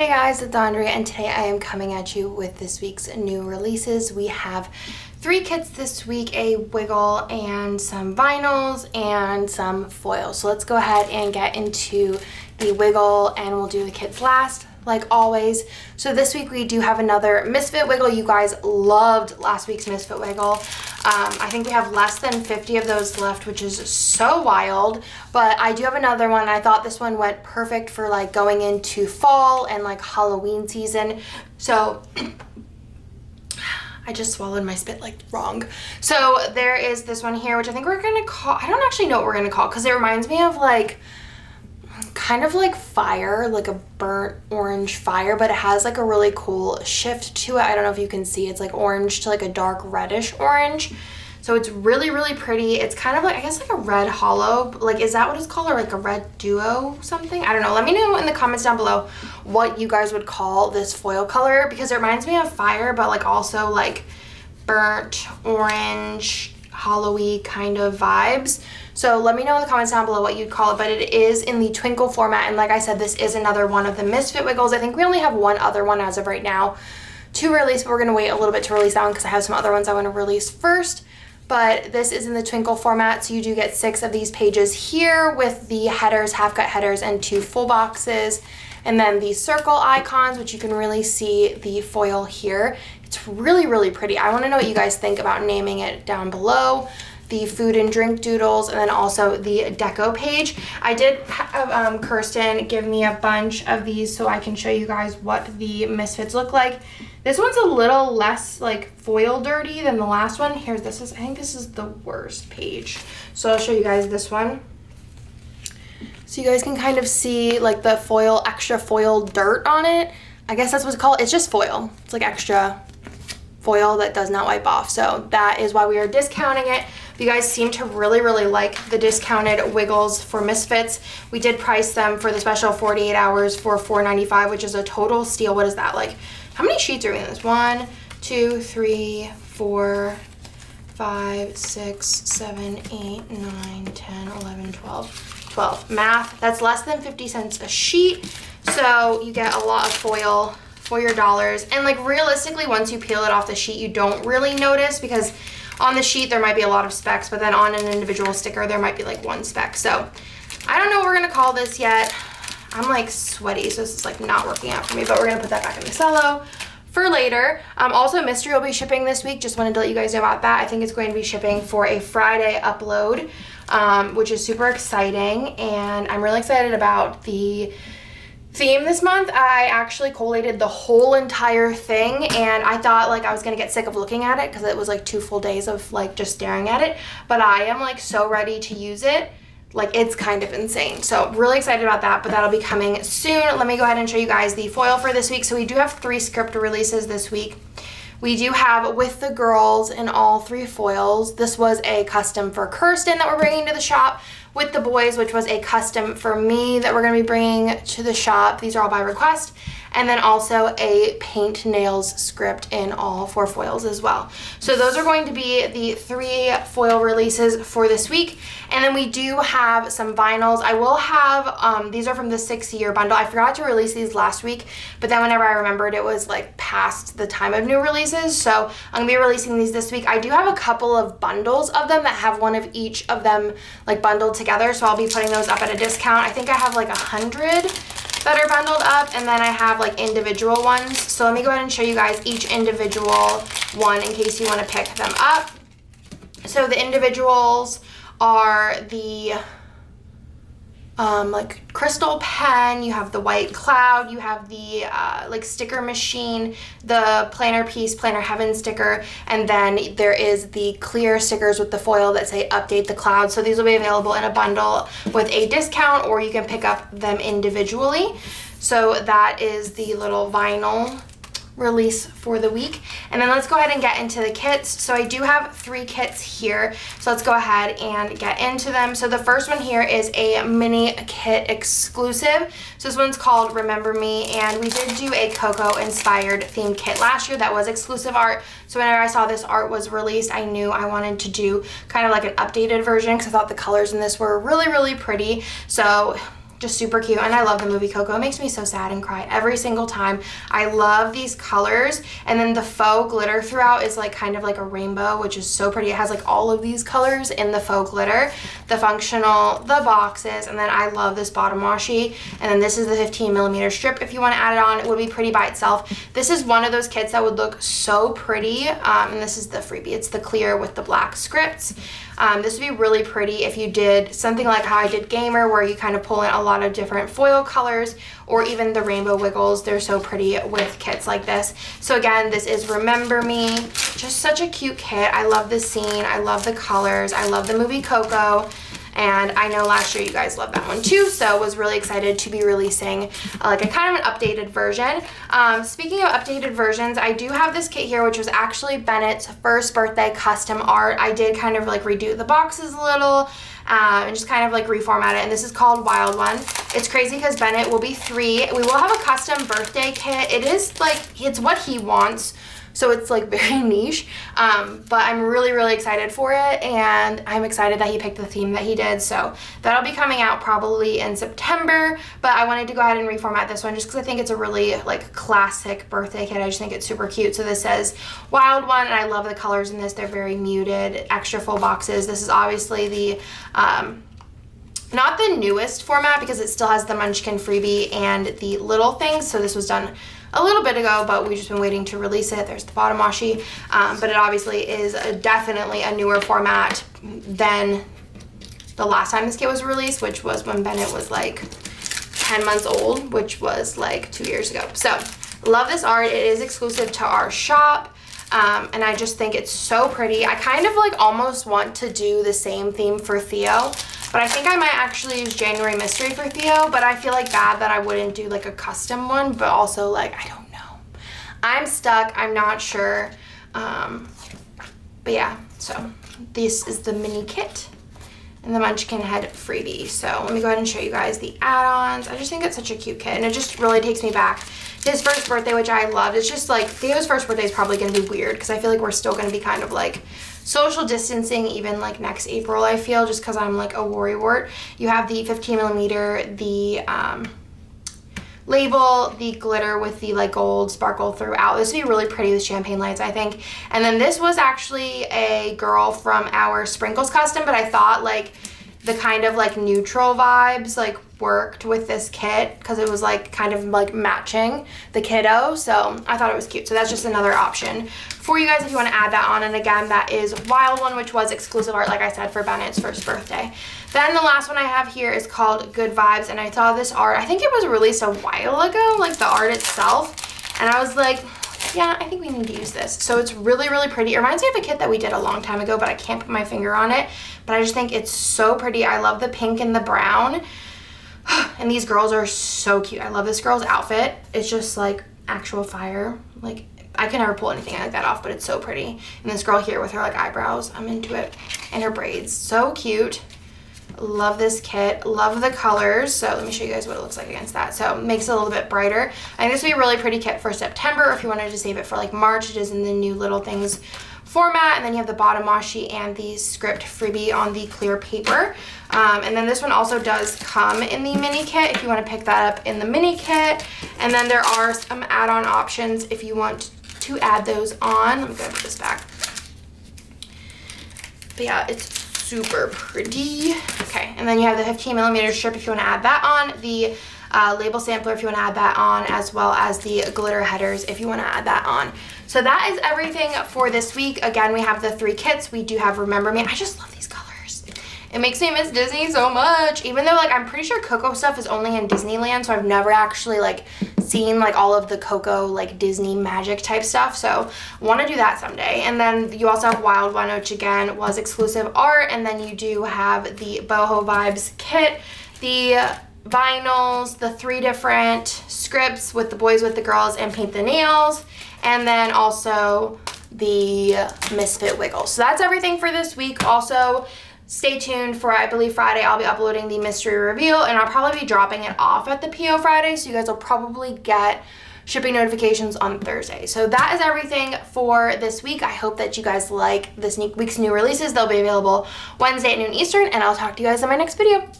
Hey guys, it's Andrea, and today I am coming at you with this week's new releases. We have 3 kits this week, a wiggle and some vinyls and some foils. So let's go ahead and get into the wiggle and we'll do the kits last, like always. So this week we do have another Misfit wiggle. You guys loved last week's Misfit wiggle. I think we have less than 50 of those left, which is so wild, but I do have another one. I thought this one went perfect for like going into fall and like Halloween season. So I just swallowed my spit like wrong. So there is this one here, which I think we're gonna call, I don't actually know what we're gonna call, because it reminds me of like kind of like fire, like a burnt orange fire, but it has like a really cool shift to it. I don't know if you can see, it's like orange to like a dark reddish orange. So it's really, really pretty. It's kind of like, I guess like a red hollow, like, is that what it's called? Or like a red duo something? I don't know. Let me know in the comments down below what you guys would call this foil color, because it reminds me of fire, but like also like burnt orange, hollowy kind of vibes. So let me know in the comments down below what you'd call it, but it is in the twinkle format. And like I said, this is another one of the Misfit wiggles. I think we only have one other one as of right now to release, but we're gonna wait a little bit to release that one because I have some other ones I wanna release first. But this is in the twinkle format, so you do get 6 of these pages here with the headers, half cut headers, and 2 full boxes. And then the circle icons, which you can really see the foil here. It's really, really pretty. I wanna know what you guys think about naming it down below. The food and drink doodles, and then also the deco page. I did have Kirsten give me a bunch of these so I can show you guys what the Misfits look like. This one's a little less like foil dirty than the last one. Here's this is, I think this is the worst page. So I'll show you guys this one. So you guys can kind of see like the foil, extra foil dirt on it. I guess that's what it's called. It's just foil. It's like extra foil that does not wipe off. So that is why we are discounting it. You guys seem to really, really like the discounted wiggles for Misfits. We did price them for the special 48 hours for $4.95, which is a total steal. What is that? Like, how many sheets are we in this? 1, 2, 3, 4, 5, 6, 7, 8, 9, 10, 11, 12. 12. Math. That's less than 50 cents a sheet. So you get a lot of foil for your dollars. And like realistically, once you peel it off the sheet, you don't really notice, because on the sheet there might be a lot of specks, but then on an individual sticker there might be like 1 speck. So I don't know what we're gonna call this yet. I'm like sweaty, so this is like not working out for me, but we're gonna put that back in the cello for later. Also, Mystery will be shipping this week. Just wanted to let you guys know about that. I think it's going to be shipping for a Friday upload, which is super exciting, and I'm really excited about the theme this month. I actually collated the whole entire thing, and I thought like I was gonna get sick of looking at it because it was like 2 full days of like just staring at it, but I am like so ready to use it. Like, it's kind of insane. So really excited about that, but that'll be coming soon. Let me go ahead and show you guys the foil for this week. So we do have 3 script releases this week. We do have With the Girls in all 3 foils. This was a custom for Kirsten that we're bringing to the shop. With the Boys, which was a custom for me that we're going to be bringing to the shop. These are all by request. And then also a Paint Nails script in all 4 foils as well. So those are going to be the 3 foil releases for this week. And then we do have some vinyls. I will have, these are from the 6-year bundle. I forgot to release these last week, but then whenever I remembered, it was like past the time of new releases. So I'm gonna be releasing these this week. I do have a couple of bundles of them that have one of each of them like bundled together. So I'll be putting those up at a discount. I think I have like 100 that are bundled up, and then I have like individual ones. So let me go ahead and show you guys each individual one in case you want to pick them up. So the individuals are the like crystal pen, you have the white cloud, you have the like sticker machine, the planner piece, planner heaven sticker, and then there is the clear stickers with the foil that say update the cloud. So these will be available in a bundle with a discount, or you can pick up them individually. So that is the little vinyl release for the week. And then let's go ahead and get into the kits. So I do have 3 kits here, so let's go ahead and get into them. So the first one here is a mini kit exclusive. So this one's called Remember Me, and we did do a Coco inspired themed kit last year that was exclusive art. So whenever I saw this art was released, I knew I wanted to do kind of like an updated version because I thought the colors in this were really, really pretty. So just super cute. And I love the movie Coco. It makes me so sad and cry every single time. I love these colors. And then the faux glitter throughout is like kind of like a rainbow, which is so pretty. It has like all of these colors in the faux glitter, the functional, the boxes, and then I love this bottom washi. And then this is the 15mm strip. If you want to add it on, it would be pretty by itself. This is one of those kits that would look so pretty. And this is the freebie. It's the clear with the black scripts. This would be really pretty if you did something like how I did Gamer, where you kind of pull in a lot of different foil colors, or even the rainbow wiggles. They're so pretty with kits like this. So again, this is Remember Me. Just such a cute kit. I love this scene. I love the colors. I love the movie Coco. And I know last year you guys loved that one too, so was really excited to be releasing like a kind of an updated version. Speaking of updated versions, I do have this kit here, which was actually Bennett's first birthday custom art. I did kind of like redo the boxes a little and just kind of like reformat it, and this is called Wild One. It's crazy because Bennett will be 3. We will have a custom birthday kit. It is like, it's what he wants. So it's like very niche, but I'm really, really excited for it, and I'm excited that he picked the theme that he did. So that'll be coming out probably in September, but I wanted to go ahead and reformat this one just because I think it's a really like classic birthday kit. I just think it's super cute. So this says Wild One, and I love the colors in this. They're very muted, extra full boxes. This is obviously the not the newest format because it still has the Munchkin freebie and the little things. So this was done a little bit ago, but we've just been waiting to release it. There's the bottom washi, but it obviously is definitely a newer format than the last time this kit was released, which was when Bennett was like 10 months old, which was like 2 years ago. So love this art. It is exclusive to our shop. And I just think it's so pretty. I kind of like almost want to do the same theme for Theo, but I think I might actually use January Mystery for Theo, but I feel like bad that I wouldn't do like a custom one, but also like, I don't know. I'm stuck, I'm not sure. But yeah, so this is the mini kit and the Munchkin Head freebie. So let me go ahead and show you guys the add-ons. I just think it's such a cute kit, and it just really takes me back to his first birthday, which I loved. It's just like Theo's first birthday is probably going to be weird because I feel like we're still going to be kind of like social distancing even like next April, I feel, just because I'm like a worrywart. You have the 15mm, the label, the glitter with the like gold sparkle throughout. This would be really pretty with champagne lights, I think. And then this was actually a girl from our Sprinkles custom, but I thought like the kind of like neutral vibes like worked with this kit because it was like kind of like matching the kiddo, so I thought it was cute. So that's just another option for you guys if you want to add that on. And again, that is Wild One, which was exclusive art, like I said, for Bennett's first birthday. Then the last one I have here is called Good Vibes, and I saw this art, I think it was released a while ago, like the art itself, and I was like, yeah, I think we need to use this. So it's really, really pretty. It reminds me of a kit that we did a long time ago, but I can't put my finger on it, but I just think it's so pretty. I love the pink and the brown. And these girls are so cute. I love this girl's outfit. It's just like actual fire. Like I can never pull anything like that off, but it's so pretty. And this girl here with her like eyebrows, I'm into it. And her braids, so cute. Love this kit, love the colors. So let me show you guys what it looks like against that. So it makes it a little bit brighter. I think this would be a really pretty kit for September, or if you wanted to save it for like March. It is in the new Little Things format, and then you have the bottom washi and the script freebie on the clear paper. And then this one also does come in the mini kit if you want to pick that up in the mini kit. And then there are some add-on options if you want to add those on. Let me go ahead and put this back. But yeah, it's super pretty. Okay, and then you have the 15mm strip if you want to add that on, the label sampler if you want to add that on, as well as the glitter headers if you want to add that on. So that is everything for this week. Again, we have the 3 kits. We do have Remember Me. I just love these colors. It makes me miss Disney so much, even though like I'm pretty sure Coco stuff is only in Disneyland, so I've never actually like seen like all of the Coco like Disney magic type stuff, so want to do that someday. And then you also have Wild One, which again was exclusive art, and then you do have the Boho Vibes kit, the vinyls, the 3 different scripts with the boys with the girls and paint the nails, and then also the Misfit wiggles. So that's everything for this week. Also, stay tuned for, I believe, Friday. I'll be uploading the mystery reveal, and I'll probably be dropping it off at the PO Friday, so you guys will probably get shipping notifications on Thursday. So that is everything for this week. I hope that you guys like this week's new releases. They'll be available Wednesday at noon Eastern, and I'll talk to you guys in my next video.